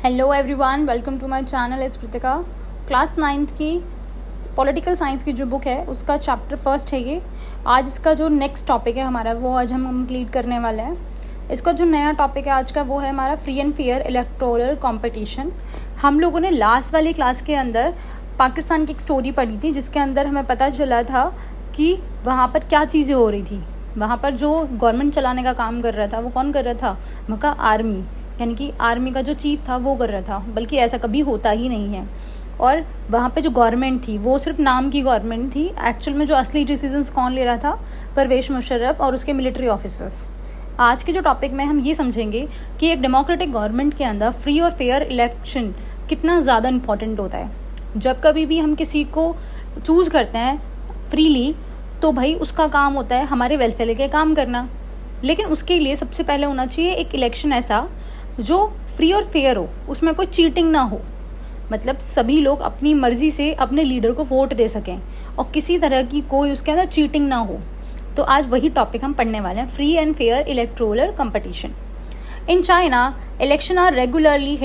Hello everyone, welcome to my channel. It's Kritika. Class 9th की political science की जो book है उसका चैप्टर फर्स्ट है ये। आज इसका जो नेक्स्ट टॉपिक है हमारा वो आज हम कंप्लीट करने वाले हैं। इसका जो नया टॉपिक है आज का वो है हमारा free and fair electoral competition. हम लोगों ने लास्ट वाली क्लास के अंदर पाकिस्तान की एक स्टोरी पढ़ी थी जिसके अंदर हमें पता चला था कि वहाँ पर क्या चीज़ें हो रही थी। वहाँ पर जो गवर्नमेंट चलाने का काम कर रहा था वो कौन कर रहा था? वहाँ का आर्मी, यानी कि आर्मी का जो चीफ था वो कर रहा था, बल्कि ऐसा कभी होता ही नहीं है। और वहाँ पे जो गवर्नमेंट थी वो सिर्फ नाम की गवर्नमेंट थी। एक्चुअल में जो असली डिसीजंस कौन ले रहा था? परवेज मुशर्रफ और उसके मिलिट्री ऑफिसर्स। आज के जो टॉपिक में हम ये समझेंगे कि एक डेमोक्रेटिक गवर्नमेंट के अंदर फ्री और फेयर इलेक्शन कितना ज़्यादा इम्पॉर्टेंट होता है। जब कभी भी हम किसी को चूज़ करते हैं फ्रीली तो भाई उसका काम होता है हमारे वेलफेयर के काम करना, लेकिन उसके लिए सबसे पहले होना चाहिए एक इलेक्शन ऐसा जो फ्री और फेयर हो, उसमें कोई चीटिंग ना हो। मतलब सभी लोग अपनी मर्जी से अपने लीडर को वोट दे सकें और किसी तरह की कोई उसके अंदर चीटिंग ना हो। तो आज वही टॉपिक हम पढ़ने वाले हैं, free and fair electoral competition. In China election are regularly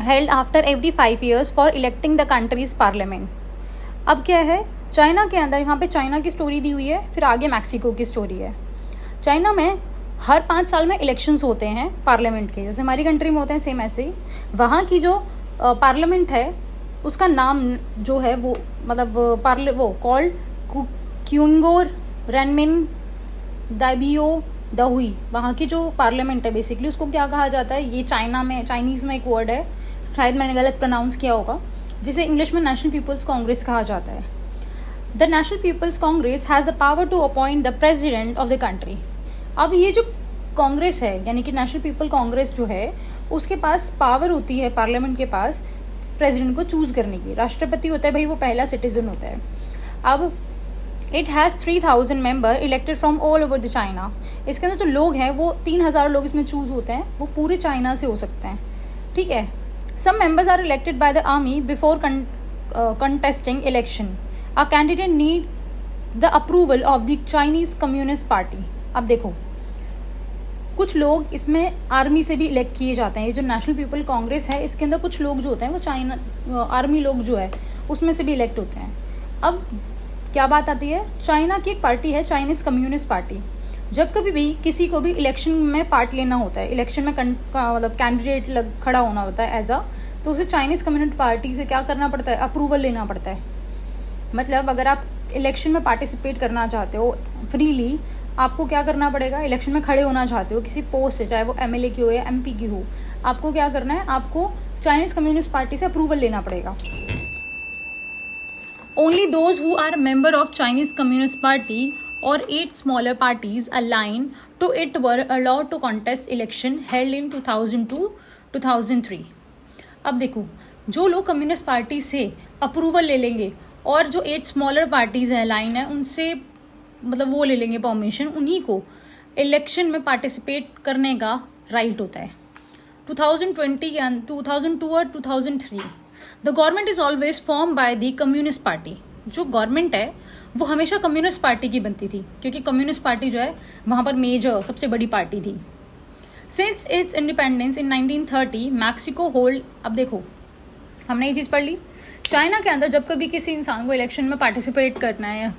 held after every 5 years for electing the country's parliament. अब क्या है चाइना के अंदर, यहाँ पे चाइना की स्टोरी दी हुई है, फिर आगे मैक्सिको की स्टोरी है। चाइना में हर 5 साल में इलेक्शंस होते हैं पार्लियामेंट के, जैसे हमारी कंट्री में होते हैं सेम ऐसे ही। वहाँ की जो पार्लियामेंट है उसका नाम जो है वो मतलब वो कॉल्ड क्यूंगोर रेनमिन दाबियो दहुई। वहाँ की जो पार्लियामेंट है बेसिकली उसको क्या कहा जाता है? ये चाइनीज़ में एक वर्ड है, शायद मैंने गलत प्रोनाउंस किया होगा, जिसे इंग्लिश में नेशनल पीपल्स कांग्रेस कहा जाता है। The national people's congress has the power to appoint the president of the country. अब ये जो कांग्रेस है यानी कि नेशनल पीपल कांग्रेस जो है उसके पास पावर होती है पार्लियामेंट के पास प्रेसिडेंट को चूज़ करने की। राष्ट्रपति होता है भाई, वो पहला सिटीजन होता है। अब it has 3000 member elected from all over the China. इसके अंदर जो लोग हैं वो 3000 लोग इसमें चूज़ होते हैं, वो पूरे चाइना से हो सकते हैं, ठीक है। Some members are elected by the army before contesting election. A candidate need the approval of the Chinese communist party. अब देखो, कुछ लोग इसमें आर्मी से भी इलेक्ट किए जाते हैं। ये जो नेशनल पीपल कांग्रेस है इसके अंदर कुछ लोग जो होते हैं वो चाइना आर्मी लोग जो है उसमें से भी इलेक्ट होते हैं। अब क्या बात आती है, चाइना की एक पार्टी है चाइनीज़ कम्युनिस्ट पार्टी। जब कभी भी किसी को भी इलेक्शन में पार्ट लेना होता है, इलेक्शन में मतलब कैंडिडेट खड़ा होना होता है एज तो उसे चाइनीज़ कम्युनिस्ट पार्टी से क्या करना पड़ता है? अप्रूवल लेना पड़ता है। मतलब अगर आप इलेक्शन में पार्टिसिपेट करना चाहते हो फ्रीली, आपको क्या करना पड़ेगा? इलेक्शन में खड़े होना चाहते हो किसी पोस्ट से, चाहे वो एमएलए की हो या एमपी की हो, आपको क्या करना है? आपको चाइनीज़ कम्युनिस्ट पार्टी से अप्रूवल लेना पड़ेगा। Only those who are member of Chinese communist party और 8 smaller parties align to it were allowed to contest election held in 2002-2003। अब देखो, जो लोग कम्युनिस्ट पार्टी से अप्रूवल ले लेंगे और जो 8 स्मॉलर पार्टीज हैं लाइन है उनसे मतलब वो ले लेंगे परमिशन, उन्हीं को इलेक्शन में पार्टिसिपेट करने का राइट होता है। 2002 और 2003 the government is always form by the communist party. जो गवर्नमेंट है वो हमेशा कम्युनिस्ट पार्टी की बनती थी, क्योंकि कम्युनिस्ट पार्टी जो है वहाँ पर मेजर सबसे बड़ी पार्टी थी। Since its independence in 1930 Mexico hold. अब देखो, हमने ये चीज़ पढ़ ली, चाइना के अंदर जब कभी किसी इंसान को इलेक्शन में पार्टिसिपेट करना है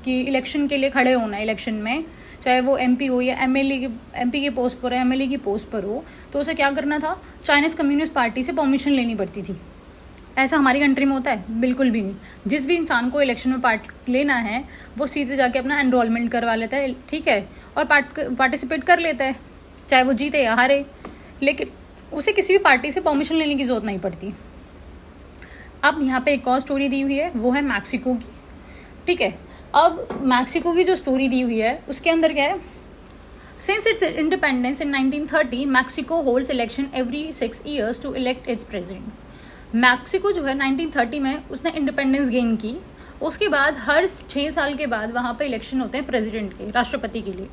कि इलेक्शन के लिए खड़े होना है इलेक्शन में, चाहे वो एमपी हो या एमपी की पोस्ट पर हो, एमएलए की पोस्ट पर हो, तो उसे क्या करना था? चाइनीज़ कम्युनिस्ट पार्टी से परमिशन लेनी पड़ती थी। ऐसा हमारी कंट्री में होता है? बिल्कुल भी नहीं। जिस भी इंसान को इलेक्शन में पार्ट लेना है वो सीधे जाके अपना एनरोलमेंट करवा लेता है, ठीक है, और पार्टिसिपेट कर लेता है, चाहे वो जीते या हारे, लेकिन उसे किसी भी पार्टी से परमिशन लेने की ज़रूरत नहीं पड़ती। अब यहाँ पे एक और स्टोरी दी हुई है, वो है मैक्सिको की, ठीक है। अब मैक्सिको की जो स्टोरी दी हुई है उसके अंदर क्या है? Since its independence in 1930 Mexico holds election every 6 years to elect its president. Mexico जो है 1930 में उसने इंडिपेंडेंस गेन की, उसके बाद हर 6 साल के बाद वहाँ पे इलेक्शन होते हैं प्रेसिडेंट के, राष्ट्रपति के लिए।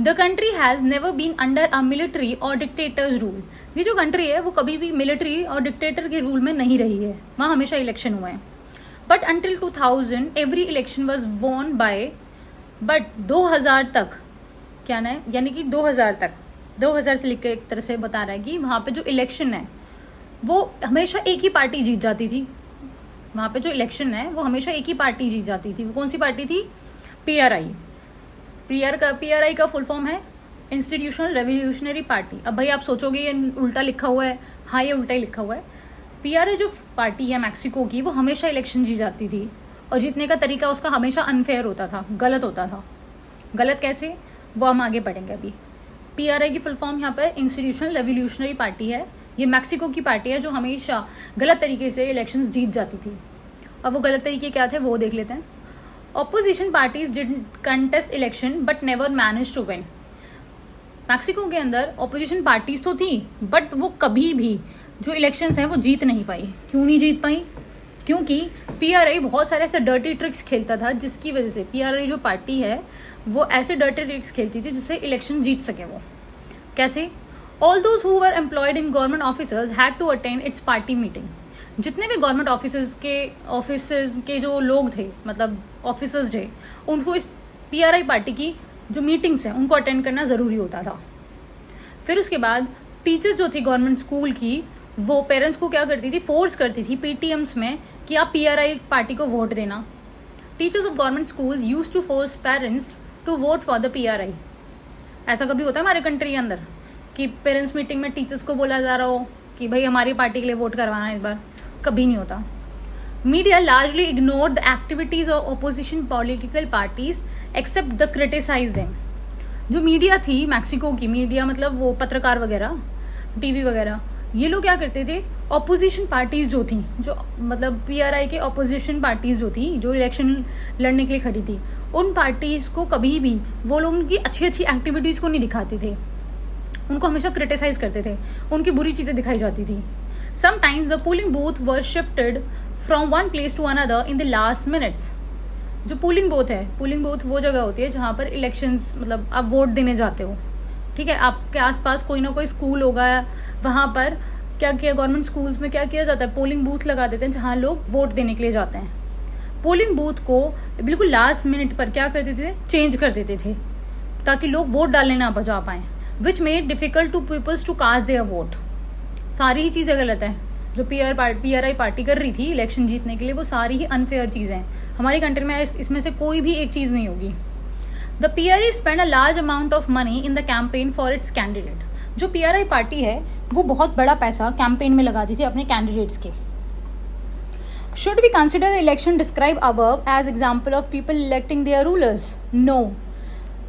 The country has never been under a military or dictator's rule. ये जो कंट्री है वो कभी भी मिलिट्री और डिक्टेटर के रूल में नहीं रही है, वहाँ हमेशा इलेक्शन हुए हैं। But until 2000 every election was won by, but 2000 तक क्या ना, यानी कि 2000 तक 2000 से लेकर एक तरह से बता रहा है कि वहाँ पे जो इलेक्शन है वो हमेशा एक ही पार्टी जीत जाती थी। वहाँ पे जो इलेक्शन है वो हमेशा एक ही पार्टी जीत जाती थी। वो कौन सी पार्टी थी? PRI। PRI का फुल फॉर्म है इंस्टीट्यूशनल रेवोल्यूशनरी पार्टी। अब भाई आप सोचोगे ये उल्टा लिखा हुआ है, हाँ ये उल्टा ही लिखा हुआ है। PRI जो पार्टी है मैक्सिको की, वो हमेशा इलेक्शन जीत जाती थी और जीतने का तरीका उसका हमेशा अनफेयर होता था, गलत होता था। गलत कैसे, वो हम आगे पढ़ेंगे अभी। PRI की फुल फॉर्म यहाँ पर इंस्टीट्यूशनल रेवोल्यूशनरी पार्टी है। ये मैक्सिको की पार्टी है जो हमेशा गलत तरीके से इलेक्शंस जीत जाती थी। अब वो गलत तरीके क्या थे वो देख लेते हैं। Opposition parties didn't contest election but never manage to win. Mexico के अंदर ऑपोजिशन पार्टीज तो थी बट वो कभी भी जो इलेक्शंस हैं वो जीत नहीं पाई। क्यों नहीं जीत पाई? क्योंकि PRI बहुत सारे ऐसे डर्टी ट्रिक्स खेलता था जिसकी वजह से PRI जो पार्टी है वो ऐसे डर्टी ट्रिक्स खेलती थी जिससे इलेक्शन जीत सके वो। कैसे? All those who were employed in government officers had to attend its party meeting. जितने भी गवर्नमेंट ऑफिसर्स के जो लोग थे, मतलब ऑफिसर्स थे, उनको इस PRI पार्टी की जो मीटिंग्स हैं उनको अटेंड करना ज़रूरी होता था। फिर उसके बाद टीचर्स जो थी गवर्नमेंट स्कूल की, वो पेरेंट्स को क्या करती थी, फोर्स करती थी PTMs में कि आप PRI पार्टी को वोट देना। Teachers of government schools use to force parents to vote for the PRI। ऐसा कभी होता है हमारे कंट्री के अंदर कि पेरेंट्स मीटिंग में टीचर्स को बोला जा रहा हो कि भाई हमारी पार्टी के लिए वोट करवाना है इस बार? कभी नहीं होता। Media largely ignore the activities of opposition political parties except the criticise them. जो मीडिया थी मैक्सिको की, मीडिया मतलब वो पत्रकार वगैरह, TV वगैरह, ये लोग क्या करते थे, ऑपोजिशन पार्टीज जो थी, जो मतलब PRI के ऑपोजिशन पार्टीज जो थी, जो इलेक्शन लड़ने के लिए खड़ी थी, उन पार्टीज को कभी भी वो लोग उनकी अच्छी अच्छी एक्टिविटीज को नहीं दिखाते थे, उनको हमेशा क्रिटिसाइज करते थे, उनकी बुरी चीज़ें दिखाई जाती थी। Sometimes the polling booth were shifted from one place to another in the last minutes. जो पोलिंग बूथ है, पोलिंग बूथ वो जगह होती है जहाँ पर इलेक्शंस, मतलब आप वोट देने जाते हो, ठीक है, आपके आसपास कोई ना कोई स्कूल होगा, वहाँ पर क्या किया, गवर्नमेंट स्कूल्स में क्या किया जाता है, पोलिंग बूथ लगा देते हैं जहाँ लोग वोट देने के लिए जाते हैं। पोलिंग बूथ को बिल्कुल लास्ट मिनट पर क्या कर देते थे, चेंज कर देते थे ताकि लोग वोट डालने ना जा पाएँ, which made difficult to peoples to cast their vote. सारी ही चीज़ें गलत हैं जो PRI पार्टी कर रही थी इलेक्शन जीतने के लिए, वो सारी ही अनफेयर चीज़ें हैं। हमारी कंट्री में इसमें से कोई भी एक चीज़ नहीं होगी। The PRI spend a large amount of money in the campaign for its candidate. जो PRI पार्टी है वो बहुत बड़ा पैसा कैंपेन में लगाती थी अपने कैंडिडेट्स के। Should we consider the election describe above as example of people electing their rulers? No.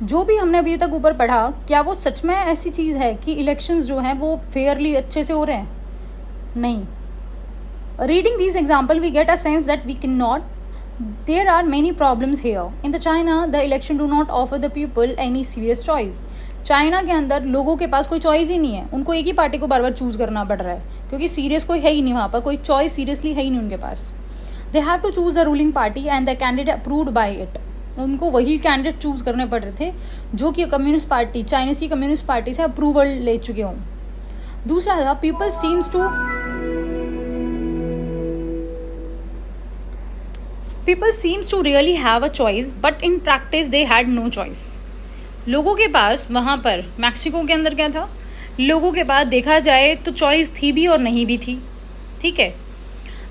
जो भी हमने अभी तक ऊपर पढ़ा, क्या वो सच में ऐसी चीज़ है कि इलेक्शंस जो हैं वो फेयरली अच्छे से हो रहे हैं? नहीं। Reading this example we get a sense that we can not, there are many problems here. In the China the election do not offer the people any serious choice. China के अंदर लोगों के पास कोई चॉइस ही नहीं है, उनको एक ही पार्टी को बार बार चूज़ करना पड़ रहा है क्योंकि सीरियस कोई है ही नहीं, वहाँ पर कोई चॉइस सीरियसली है ही नहीं उनके पास। They have to choose the ruling party and the candidate approved by it. उनको वही कैंडिडेट चूज़ करने पड़ रहे थे जो कि कम्युनिस्ट पार्टी, चाइनीज़ की कम्युनिस्ट पार्टी से अप्रूवल ले चुके हों। दूसरा था people seems to really have a choice but in practice they had no choice. लोगों के पास वहाँ पर मैक्सिको के अंदर क्या था, लोगों के पास देखा जाए तो चॉइस थी भी और नहीं भी थी, ठीक है।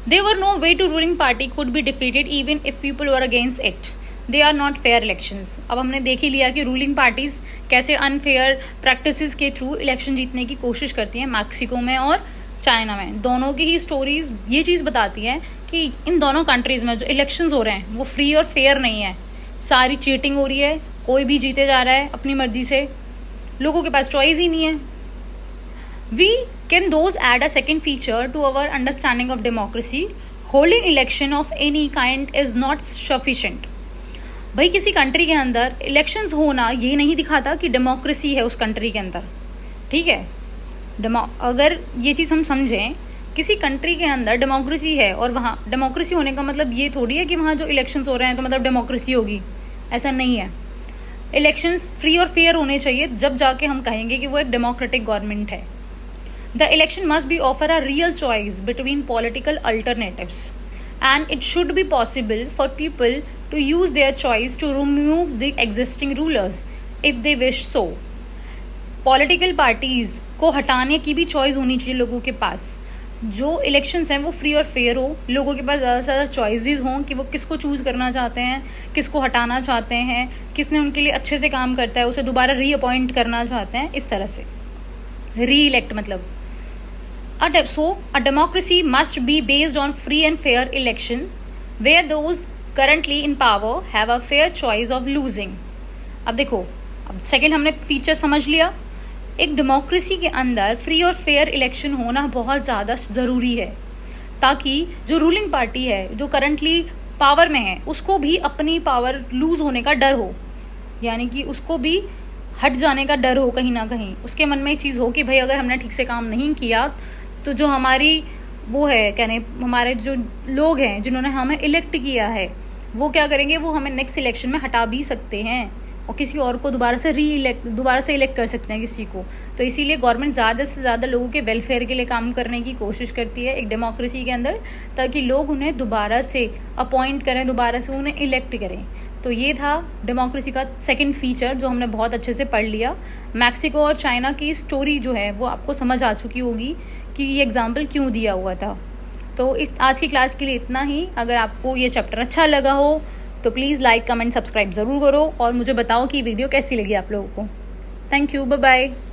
They were no way to ruling party could be defeated even if people were against it. They are not fair elections. अब हमने देख ही लिया कि रूलिंग पार्टीज कैसे अनफेयर प्रैक्टिसेस के थ्रू इलेक्शन जीतने की कोशिश करती हैं मैक्सिको में और चाइना में। दोनों की ही स्टोरीज ये चीज़ बताती हैं कि इन दोनों कंट्रीज़ में जो इलेक्शंस हो रहे हैं वो फ्री और फेयर नहीं है, सारी चीटिंग हो रही है, कोई भी जीते जा रहा है अपनी मर्जी से, लोगों के पास चॉइस ही नहीं है। We can thus add a second feature to our understanding of democracy, holding election of any kind is not sufficient. भाई किसी कंट्री के अंदर इलेक्शंस होना ये नहीं दिखाता कि डेमोक्रेसी है उस कंट्री के अंदर, ठीक है। अगर ये चीज़ हम समझें, किसी कंट्री के अंदर डेमोक्रेसी है और वहाँ डेमोक्रेसी होने का मतलब ये थोड़ी है कि वहाँ जो इलेक्शंस हो रहे हैं तो मतलब डेमोक्रेसी होगी, ऐसा नहीं है। इलेक्शंस फ्री और फेयर होने चाहिए, जब जाके हम कहेंगे कि वो एक डेमोक्रेटिक गवर्नमेंट है। The election must be offer a real choice between political alternatives and it should be possible for people to use their choice to remove the existing rulers if they wish so. Political parties को हटाने की भी choice होनी चाहिए लोगों के पास। जो elections हैं वो फ्री और फेयर हो, लोगों के पास ज़्यादा से ज़्यादा चॉइसेस हों कि वो किसको चूज़ करना चाहते हैं, किसको हटाना चाहते हैं, किसने उनके लिए अच्छे से काम करता है उसे दोबारा रीअपॉइंट करना चाहते हैं, इस तरह से री इलेक्ट मतलब। A democracy must be based on free and fair election where those currently in power have a fair choice of losing। अब देखो, अब सेकेंड हमने फीचर समझ लिया। एक डेमोक्रेसी के अंदर फ्री और फेयर इलेक्शन होना बहुत ज़्यादा ज़रूरी है, ताकि जो रूलिंग पार्टी है, जो करंटली पावर में है, उसको भी अपनी पावर लूज़ होने का डर हो, यानी कि उसको भी हट जाने का डर हो कहीं ना कहीं। उसके मन में एक चीज़ हो कि भाई अगर हमने ठीक से काम नहीं किया तो जो हमारी वो है कहने हमारे जो लोग हैं जिन्होंने हमें इलेक्ट किया है वो क्या करेंगे, वो हमें नेक्स्ट इलेक्शन में हटा भी सकते हैं और किसी और को दोबारा से इलेक्ट कर सकते हैं किसी को। तो इसीलिए गवर्नमेंट ज़्यादा से ज़्यादा लोगों के वेलफेयर के लिए काम करने की कोशिश करती है एक डेमोक्रेसी के अंदर, ताकि लोग उन्हें दोबारा से अपॉइंट करें, दोबारा से उन्हें इलेक्ट करें। तो ये था डेमोक्रेसी का सेकंड फीचर जो हमने बहुत अच्छे से पढ़ लिया। मैक्सिको और चाइना की स्टोरी जो है वो आपको समझ आ चुकी होगी कि ये एग्जाम्पल क्यों दिया हुआ था। तो इस आज की क्लास के लिए इतना ही। अगर आपको ये चैप्टर अच्छा लगा हो तो प्लीज़ लाइक, कमेंट, सब्सक्राइब ज़रूर करो और मुझे बताओ कि वीडियो कैसी लगी आप लोगों को। Thank you, bye bye.